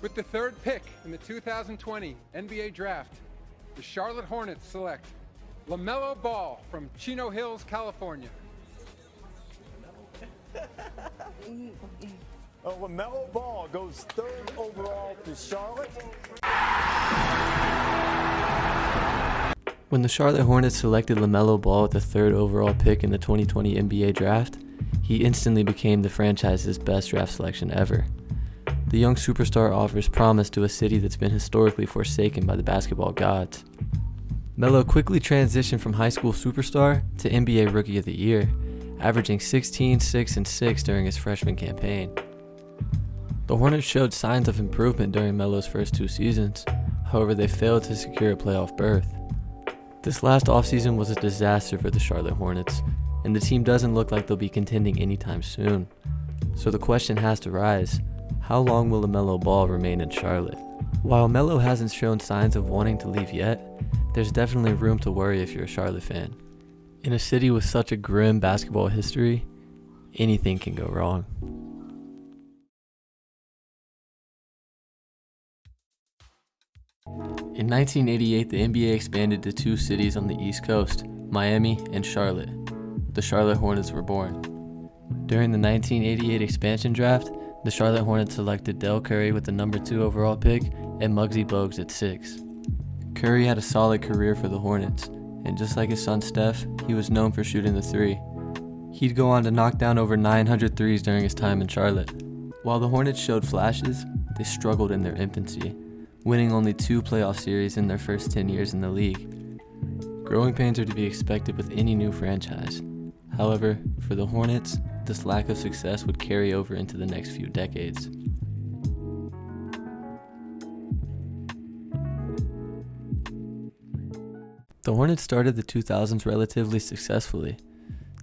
With the third pick in the 2020 NBA Draft, the Charlotte Hornets select LaMelo Ball from Chino Hills, California. LaMelo Ball goes third overall to Charlotte. When the Charlotte Hornets selected LaMelo Ball with the third overall pick in the 2020 NBA Draft, he instantly became the franchise's best draft selection ever. The young superstar offers promise to a city that's been historically forsaken by the basketball gods. Melo quickly transitioned from high school superstar to NBA Rookie of the Year, averaging 16, 6, and 6 during his freshman campaign. The Hornets showed signs of improvement during Melo's first 2 seasons, however they failed to secure a playoff berth. This last offseason was a disaster for the Charlotte Hornets, and the team doesn't look like they'll be contending anytime soon. So the question has to rise, how long will LaMelo Ball remain in Charlotte? While Melo hasn't shown signs of wanting to leave yet, there's definitely room to worry if you're a Charlotte fan. In a city with such a grim basketball history, anything can go wrong. In 1988, the NBA expanded to 2 cities on the East Coast, Miami and Charlotte. The Charlotte Hornets were born. During the 1988 expansion draft, the Charlotte Hornets selected Del Curry with the number 2 overall pick and Muggsy Bogues at 6. Curry had a solid career for the Hornets, and just like his son Steph, he was known for shooting the 3. He'd go on to knock down over 900 threes during his time in Charlotte. While the Hornets showed flashes, they struggled in their infancy, winning only 2 playoff series in their first 10 years in the league. Growing pains are to be expected with any new franchise. However, for the Hornets, this lack of success would carry over into the next few decades. The Hornets started the 2000s relatively successfully.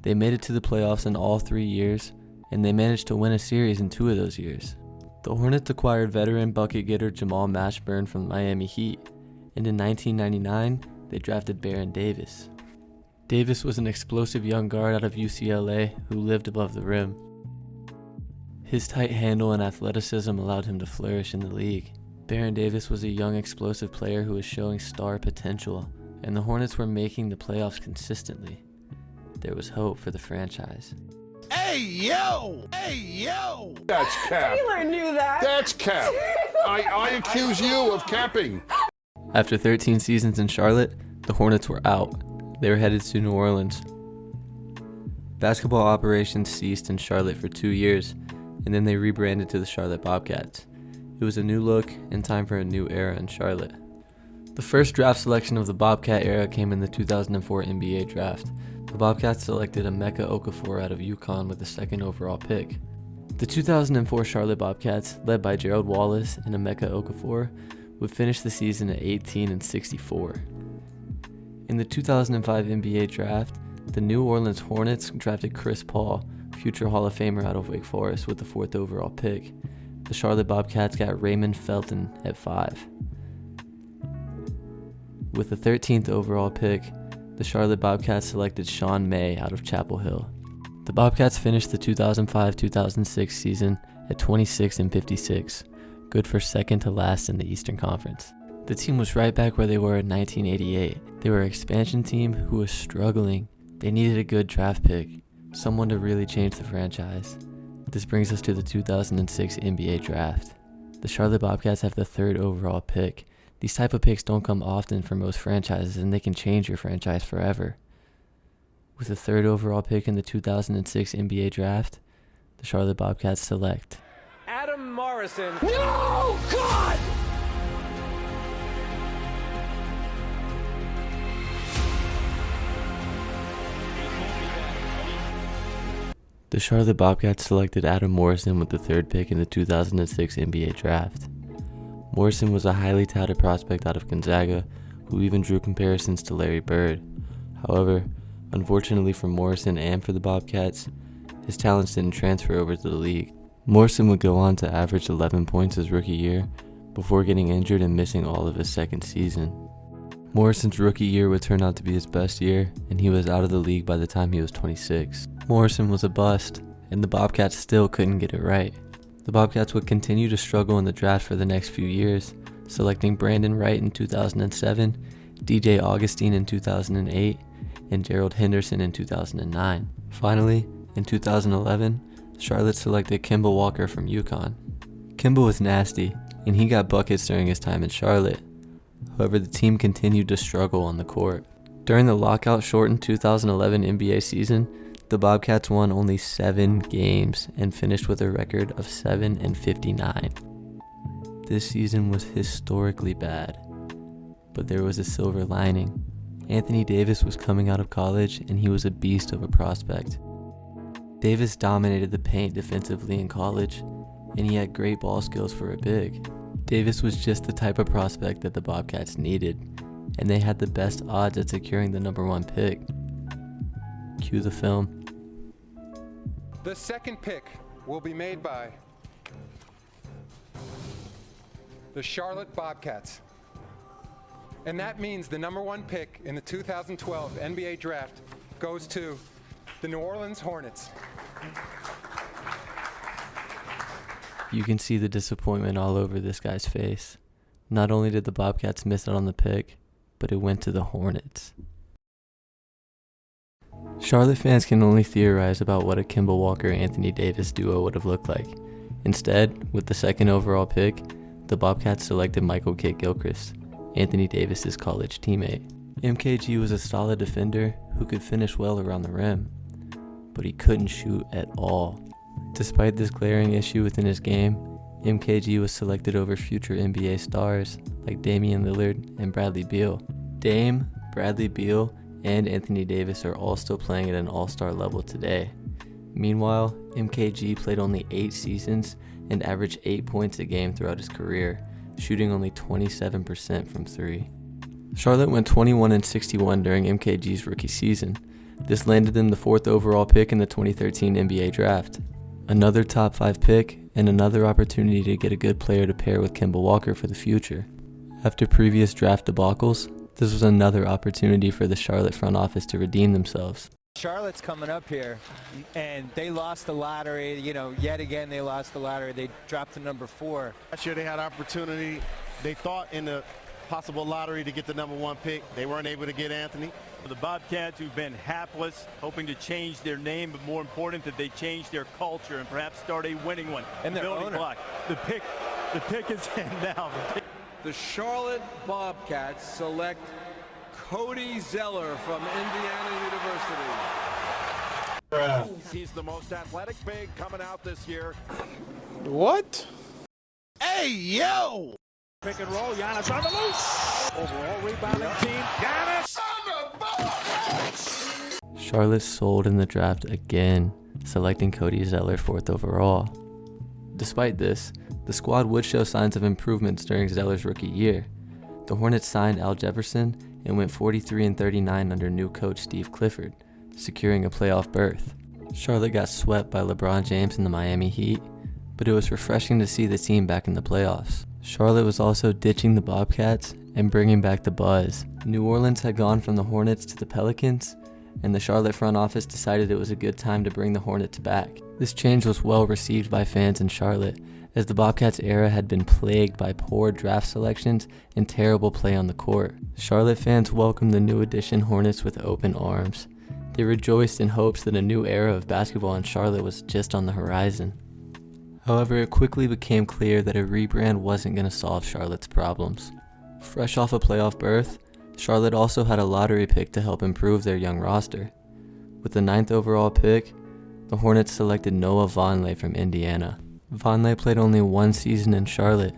They made it to the playoffs in all 3 years, and they managed to win a series in 2 of those years. The Hornets acquired veteran bucket getter Jamal Mashburn from the Miami Heat, and in 1999, they drafted Baron Davis. Davis was an explosive young guard out of UCLA who lived above the rim. His tight handle and athleticism allowed him to flourish in the league. Baron Davis was a young explosive player who was showing star potential, and the Hornets were making the playoffs consistently. There was hope for the franchise. Hey, yo! Hey, yo! That's cap. Taylor knew that. That's cap. I accuse you of capping. After 13 seasons in Charlotte, the Hornets were out. They were headed to New Orleans. Basketball operations ceased in Charlotte for 2 years, and then they rebranded to the Charlotte Bobcats. It was a new look and time for a new era in Charlotte. The first draft selection of the Bobcat era came in the 2004 NBA Draft. The Bobcats selected Emeka Okafor out of UConn with the 2nd overall pick. The 2004 Charlotte Bobcats, led by Gerald Wallace and Emeka Okafor, would finish the season at 18-64. In the 2005 NBA Draft, the New Orleans Hornets drafted Chris Paul, future Hall of Famer out of Wake Forest, with the 4th overall pick. The Charlotte Bobcats got Raymond Felton at 5. With the 13th overall pick, the Charlotte Bobcats selected Sean May out of Chapel Hill. The Bobcats finished the 2005-2006 season at 26-56, good for 2nd to last in the Eastern Conference. The team was right back where they were in 1988. They were an expansion team who was struggling. They needed a good draft pick, someone to really change the franchise. This brings us to the 2006 NBA Draft. The Charlotte Bobcats have the 3rd overall pick. These type of picks don't come often for most franchises, and they can change your franchise forever. With the 3rd overall pick in the 2006 NBA Draft, the Charlotte Bobcats select Adam Morrison. No! God! The Charlotte Bobcats selected Adam Morrison with the 3rd pick in the 2006 NBA Draft. Morrison was a highly touted prospect out of Gonzaga, who even drew comparisons to Larry Bird. However, unfortunately for Morrison and for the Bobcats, his talents didn't transfer over to the league. Morrison would go on to average 11 points his rookie year, before getting injured and missing all of his 2nd season. Morrison's rookie year would turn out to be his best year, and he was out of the league by the time he was 26. Morrison was a bust, and the Bobcats still couldn't get it right. The Bobcats would continue to struggle in the draft for the next few years, selecting Brandon Wright in 2007, DJ Augustine in 2008, and Gerald Henderson in 2009. Finally, in 2011, Charlotte selected Kemba Walker from UConn. Kemba was nasty, and he got buckets during his time in Charlotte. However, the team continued to struggle on the court. During the lockout-shortened 2011 NBA season, the Bobcats won only 7 games and finished with a record of 7-59. This season was historically bad, but there was a silver lining. Anthony Davis was coming out of college, and he was a beast of a prospect. Davis dominated the paint defensively in college, and he had great ball skills for a big. Davis was just the type of prospect that the Bobcats needed, and they had the best odds at securing the number 1 pick. Cue the film. The second pick will be made by the Charlotte Bobcats. And that means the number 1 pick in the 2012 NBA draft goes to the New Orleans Hornets. You can see the disappointment all over this guy's face. Not only did the Bobcats miss out on the pick, but it went to the Hornets. Charlotte fans can only theorize about what a Kemba Walker-Anthony Davis duo would have looked like. Instead, with the second overall pick, the Bobcats selected Michael Kidd-Gilchrist, Anthony Davis's college teammate. MKG was a solid defender who could finish well around the rim, but he couldn't shoot at all. Despite this glaring issue within his game, MKG was selected over future NBA stars like Damian Lillard and Bradley Beal. Dame, Bradley Beal, and Anthony Davis are all still playing at an all-star level today. Meanwhile, MKG played only 8 seasons and averaged 8 points a game throughout his career, shooting only 27% from 3. Charlotte went 21-61 during MKG's rookie season. This landed them the 4th overall pick in the 2013 NBA draft. Another top 5 pick, and another opportunity to get a good player to pair with Kemba Walker for the future. After previous draft debacles, this was another opportunity for the Charlotte front office to redeem themselves. Charlotte's coming up here, and they lost the lottery. Yet again they lost the lottery. They dropped to number 4. Last year they had opportunity. They thought in the possible lottery to get the number 1 pick. They weren't able to get Anthony. The Bobcats, who've been hapless, hoping to change their name, but more important that they change their culture and perhaps start a winning one. And their building owner. Block. The pick is in now. The Charlotte Bobcats select Cody Zeller from Indiana University. He's the most athletic big coming out this year. What? Hey, yo! Pick and roll, Giannis on the loose. Overall rebounding team, Giannis. Charlotte sold in the draft again, selecting Cody Zeller 4th overall. Despite this, the squad would show signs of improvements during Zeller's rookie year. The Hornets signed Al Jefferson and went 43-39 under new coach Steve Clifford, securing a playoff berth. Charlotte got swept by LeBron James and the Miami Heat, but it was refreshing to see the team back in the playoffs. Charlotte was also ditching the Bobcats and bringing back the buzz. New Orleans had gone from the Hornets to the Pelicans, and the Charlotte front office decided it was a good time to bring the Hornets back. This change was well received by fans in Charlotte, as the Bobcats era had been plagued by poor draft selections and terrible play on the court. Charlotte fans welcomed the new addition Hornets with open arms. They rejoiced in hopes that a new era of basketball in Charlotte was just on the horizon. However, it quickly became clear that a rebrand wasn't going to solve Charlotte's problems. Fresh off a playoff berth, Charlotte also had a lottery pick to help improve their young roster. With the 9th overall pick, the Hornets selected Noah Vonleh from Indiana. Vonleh played only 1 season in Charlotte,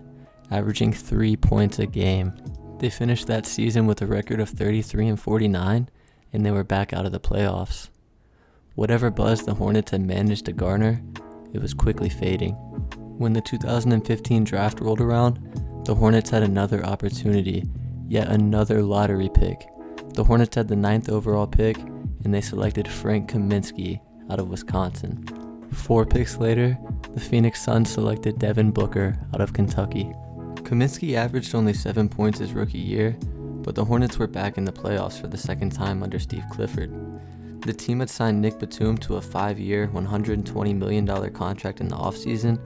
averaging 3 points a game. They finished that season with a record of 33-49, and they were back out of the playoffs. Whatever buzz the Hornets had managed to garner, it was quickly fading. When the 2015 draft rolled around, the Hornets had another opportunity, yet another lottery pick. The Hornets had the 9th overall pick, and they selected Frank Kaminsky out of Wisconsin. 4 picks later, the Phoenix Suns selected Devin Booker out of Kentucky. Kaminsky averaged only 7 points his rookie year, but the Hornets were back in the playoffs for the second time under Steve Clifford. The team had signed Nick Batum to a 5-year, $120 million contract in the offseason,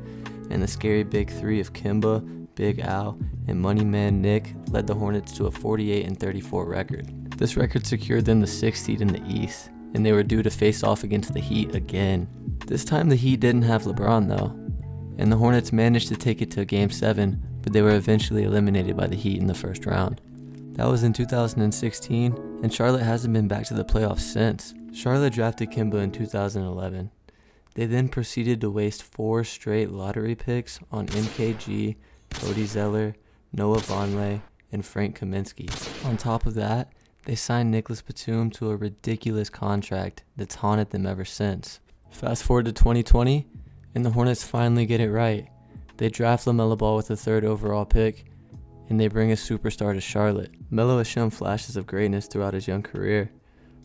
and the scary big three of Kimba, Big Al, and Money Man Nick led the Hornets to a 48-34 record. This record secured them the 6th seed in the East, and they were due to face off against the Heat again. This time the Heat didn't have LeBron though, and the Hornets managed to take it to Game 7, but they were eventually eliminated by the Heat in the first round. That was in 2016, and Charlotte hasn't been back to the playoffs since. Charlotte drafted Kimba in 2011. They then proceeded to waste 4 straight lottery picks on MKG, Cody Zeller, Noah Vonleh, and Frank Kaminsky. On top of that, they signed Nicholas Batum to a ridiculous contract that's haunted them ever since. Fast forward to 2020, and the Hornets finally get it right. They draft LaMelo Ball with the 3rd overall pick, and they bring a superstar to Charlotte. Melo has shown flashes of greatness throughout his young career,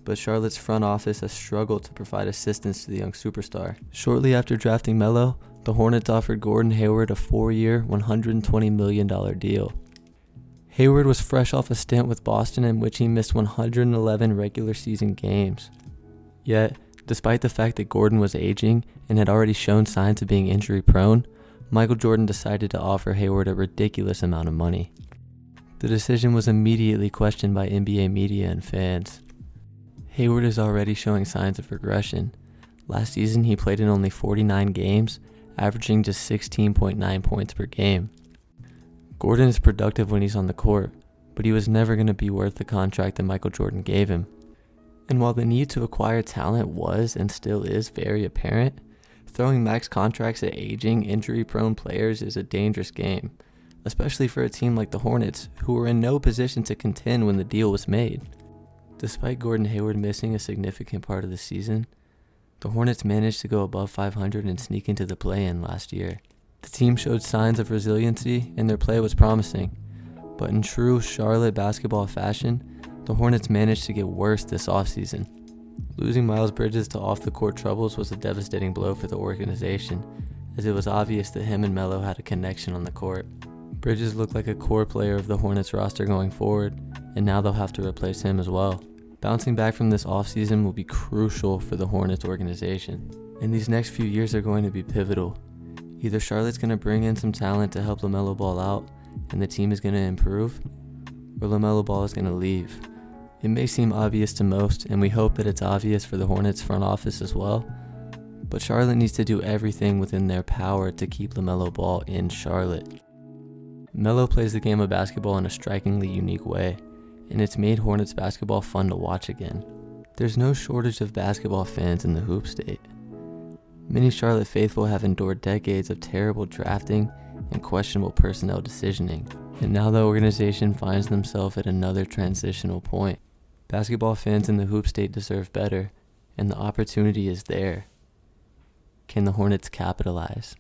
but Charlotte's front office has struggled to provide assistance to the young superstar. Shortly after drafting Melo, the Hornets offered Gordon Hayward a 4-year, $120 million deal. Hayward was fresh off a stint with Boston in which he missed 111 regular season games. Yet, despite the fact that Gordon was aging and had already shown signs of being injury prone, Michael Jordan decided to offer Hayward a ridiculous amount of money. The decision was immediately questioned by NBA media and fans. Hayward is already showing signs of regression. Last season he played in only 49 games, averaging just 16.9 points per game. Gordon is productive when he's on the court, but he was never going to be worth the contract that Michael Jordan gave him. And while the need to acquire talent was and still is very apparent, throwing max contracts at aging, injury-prone players is a dangerous game, especially for a team like the Hornets, who were in no position to contend when the deal was made. Despite Gordon Hayward missing a significant part of the season, the Hornets managed to go above 500 and sneak into the play-in last year. The team showed signs of resiliency and their play was promising, but in true Charlotte basketball fashion, the Hornets managed to get worse this offseason. Losing Miles Bridges to off-the-court troubles was a devastating blow for the organization, as it was obvious that him and Melo had a connection on the court. Bridges looked like a core player of the Hornets roster going forward, and now they'll have to replace him as well. Bouncing back from this offseason will be crucial for the Hornets organization, and these next few years are going to be pivotal. Either Charlotte's going to bring in some talent to help LaMelo Ball out, and the team is going to improve, or LaMelo Ball is going to leave. It may seem obvious to most, and we hope that it's obvious for the Hornets front office as well, but Charlotte needs to do everything within their power to keep LaMelo Ball in Charlotte. Melo plays the game of basketball in a strikingly unique way, and it's made Hornets basketball fun to watch again. There's no shortage of basketball fans in the Hoop State. Many Charlotte faithful have endured decades of terrible drafting and questionable personnel decisioning, and now the organization finds themselves at another transitional point. Basketball fans in the Hoop State deserve better, and the opportunity is there. Can the Hornets capitalize?